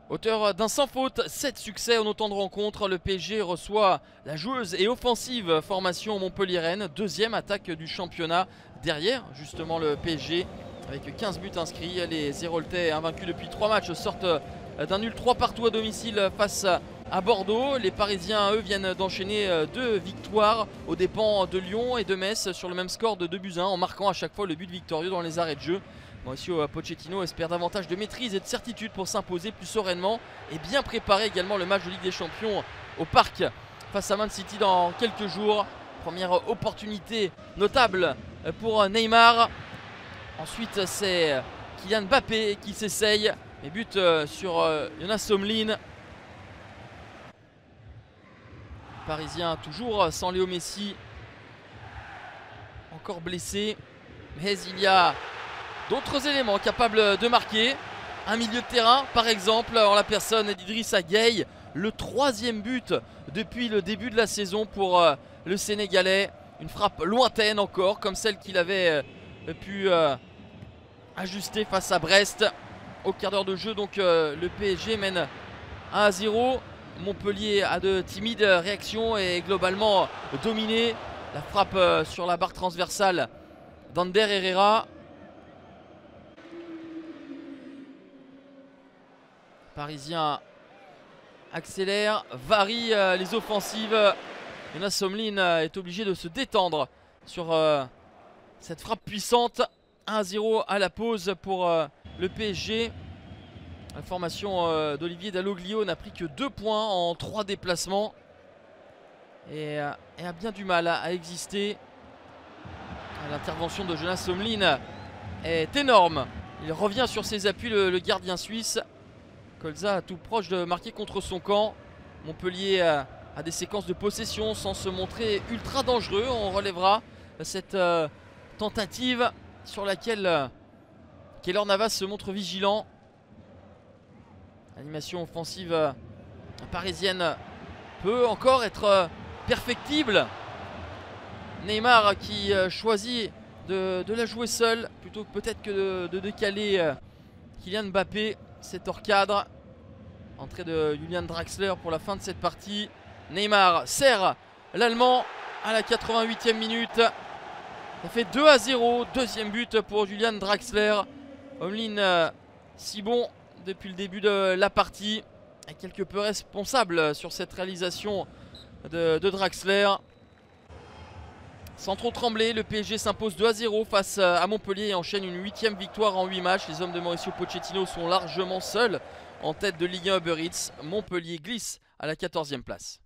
Auteur d'un sans faute, 7 succès en autant de rencontres, le PSG reçoit la joueuse et offensive formation montpelliéraine, deuxième attaque du championnat derrière justement le PSG avec 15 buts inscrits. Les Héroltais, invaincus depuis 3 matchs, sortent d'un nul 3 partout à domicile face à Bordeaux. Les Parisiens, eux, viennent d'enchaîner 2 victoires aux dépens de Lyon et de Metz sur le même score de 2-1 en marquant à chaque fois le but victorieux dans les arrêts de jeu. Mauricio Pochettino espère davantage de maîtrise et de certitude pour s'imposer plus sereinement et bien préparer également le match de Ligue des Champions au Parc face à Man City dans quelques jours. Première opportunité notable pour Neymar. Ensuite c'est Kylian Mbappé qui s'essaye, mais but sur Jonas Somlin. Parisien toujours sans Léo Messi, encore blessé, mais il y a d'autres éléments capables de marquer. Un milieu de terrain par exemple en la personne d'Idrissa Gueye. Le 3e but depuis le début de la saison pour le Sénégalais. Une frappe lointaine encore comme celle qu'il avait pu ajuster face à Brest. Au quart d'heure de jeu donc le PSG mène 1-0. Montpellier a de timides réactions et globalement dominé. La frappe sur la barre transversale d'Ander Herrera. Parisien accélère, varie les offensives. Jonas Somlin est obligé de se détendre sur cette frappe puissante. 1-0 à la pause pour le PSG. La formation d'Olivier Dalloglio n'a pris que 2 points en 3 déplacements et a bien du mal à exister. L'intervention de Jonas Somlin est énorme. Il revient sur ses appuis, le gardien suisse. Colza tout proche de marquer contre son camp. Montpellier a des séquences de possession sans se montrer ultra dangereux. On relèvera cette tentative sur laquelle Keylor Navas se montre vigilant. Animation offensive parisienne peut encore être perfectible. Neymar qui choisit de la jouer seul plutôt que peut-être que de décaler Kylian Mbappé. C'est hors cadre. Entrée de Julian Draxler pour la fin de cette partie. Neymar serre l'Allemand à la 88e minute. Ça fait 2-0. Deuxième but pour Julian Draxler. Omlin si bon depuis le début de la partie. Et quelque peu responsable sur cette réalisation de Draxler. Sans trop trembler, le PSG s'impose 2-0 face à Montpellier et enchaîne une 8e victoire en 8 matchs. Les hommes de Mauricio Pochettino sont largement seuls en tête de Ligue 1 Uber Eats. Montpellier glisse à la 14e place.